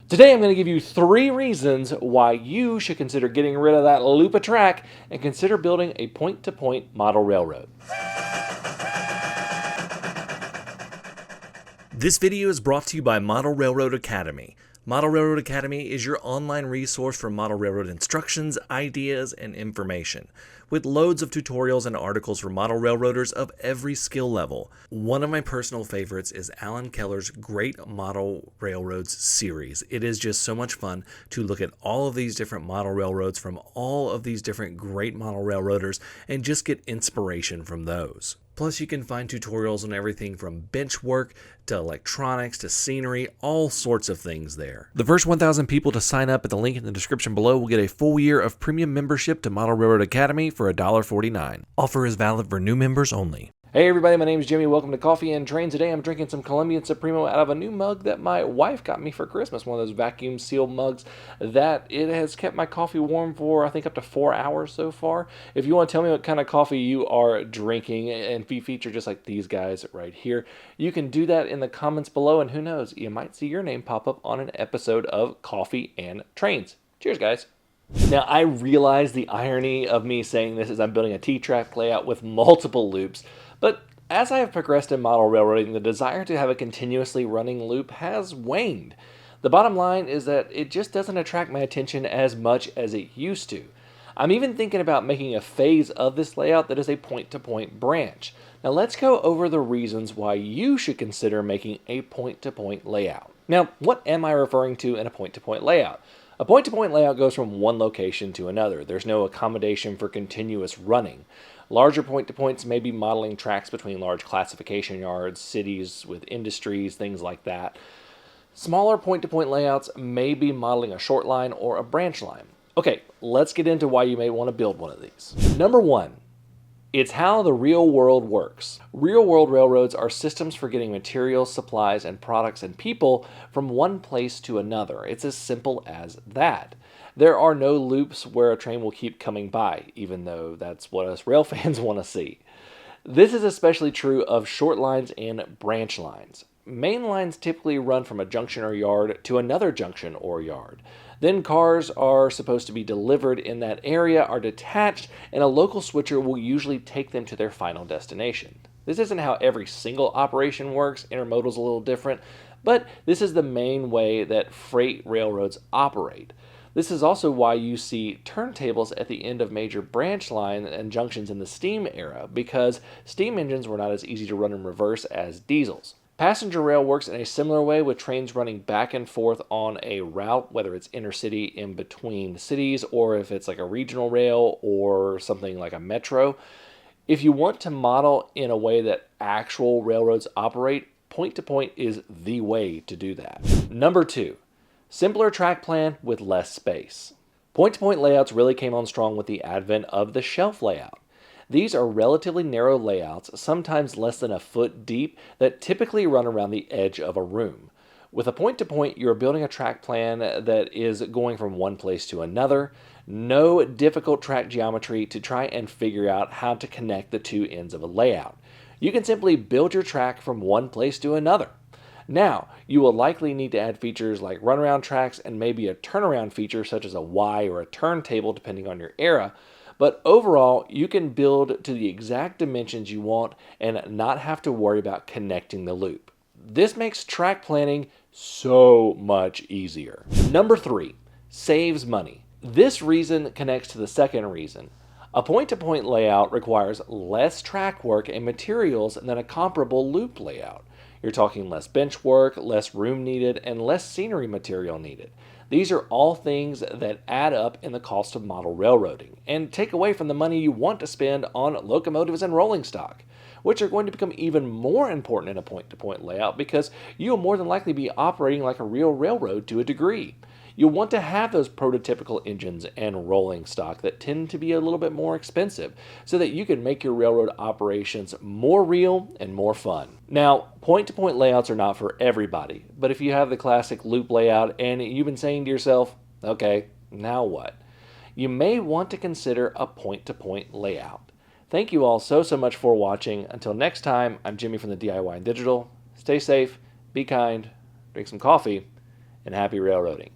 Today I'm going to give you 3 reasons why you should consider getting rid of that loop of track and consider building a point-to-point model railroad. This video is brought to you by Model Railroad Academy. Model Railroad Academy is your online resource for model railroad instructions, ideas, and information, with loads of tutorials and articles for model railroaders of every skill level. One of my personal favorites is Alan Keller's Great Model Railroads series. It is just so much fun to look at all of these different model railroads from all of these different great model railroaders and just get inspiration from those. Plus, you can find tutorials on everything from bench work to electronics to scenery, all sorts of things there. The first 1,000 people to sign up at the link in the description below will get a full year of premium membership to Model Railroad Academy for $1.49. Offer is valid for new members only. Hey everybody, my name is Jimmy. Welcome to Coffee and Train. Today I'm drinking some Colombian Supremo out of a new mug that my wife got me for Christmas. One of those vacuum sealed mugs that it has kept my coffee warm for I think up to 4 hours so far. If you want to tell me what kind of coffee you are drinking and be featured just like these guys right here, you can do that in the comments below, and who knows, you might see your name pop up on an episode of Coffee and Trains. Cheers guys. Now, I realize the irony of me saying this as I'm building a T-track layout with multiple loops, but as I have progressed in model railroading, the desire to have a continuously running loop has waned. The bottom line is that it just doesn't attract my attention as much as it used to. I'm even thinking about making a phase of this layout that is a point-to-point branch. Now let's go over the reasons why you should consider making a point-to-point layout. Now, what am I referring to in a point-to-point layout? A point-to-point layout goes from one location to another. There's no accommodation for continuous running. Larger point-to-points may be modeling tracks between large classification yards, cities with industries, things like that. Smaller point-to-point layouts may be modeling a short line or a branch line. Okay, let's get into why you may want to build one of these. Number 1. It's how the real world works. Real world railroads are systems for getting materials, supplies, and products and people from one place to another. It's as simple as that. There are no loops where a train will keep coming by, even though that's what us rail fans want to see. This is especially true of short lines and branch lines. Main lines typically run from a junction or yard to another junction or yard. Then cars are supposed to be delivered in that area, are detached, and a local switcher will usually take them to their final destination. This isn't how every single operation works. Intermodal's a little different, but this is the main way that freight railroads operate. This is also why you see turntables at the end of major branch line and junctions in the steam era, because steam engines were not as easy to run in reverse as diesels. Passenger rail works in a similar way, with trains running back and forth on a route, whether it's intercity in between cities or if it's like a regional rail or something like a metro. If you want to model in a way that actual railroads operate, point-to-point is the way to do that. Number 2. Simpler track plan with less space. Point-to-point layouts really came on strong with the advent of the shelf layout. These are relatively narrow layouts, sometimes less than a foot deep, that typically run around the edge of a room. With a point-to-point, you're building a track plan that is going from one place to another. No difficult track geometry to try and figure out how to connect the two ends of a layout. You can simply build your track from one place to another. Now, you will likely need to add features like runaround tracks and maybe a turnaround feature such as a Y or a turntable depending on your era. But overall, you can build to the exact dimensions you want and not have to worry about connecting the loop. This makes track planning so much easier. Number 3, saves money. This reason connects to the second reason. A point-to-point layout requires less track work and materials than a comparable loop layout. You're talking less bench work, less room needed, and less scenery material needed. These are all things that add up in the cost of model railroading and take away from the money you want to spend on locomotives and rolling stock, which are going to become even more important in a point-to-point layout because you'll more than likely be operating like a real railroad to a degree. You'll want to have those prototypical engines and rolling stock that tend to be a little bit more expensive so that you can make your railroad operations more real and more fun. Now, point-to-point layouts are not for everybody, but if you have the classic loop layout and you've been saying to yourself, okay, now what? You may want to consider a point-to-point layout. Thank you all so much for watching. Until next time, I'm Jimmy from the DIY and Digital. Stay safe, be kind, drink some coffee, and happy railroading.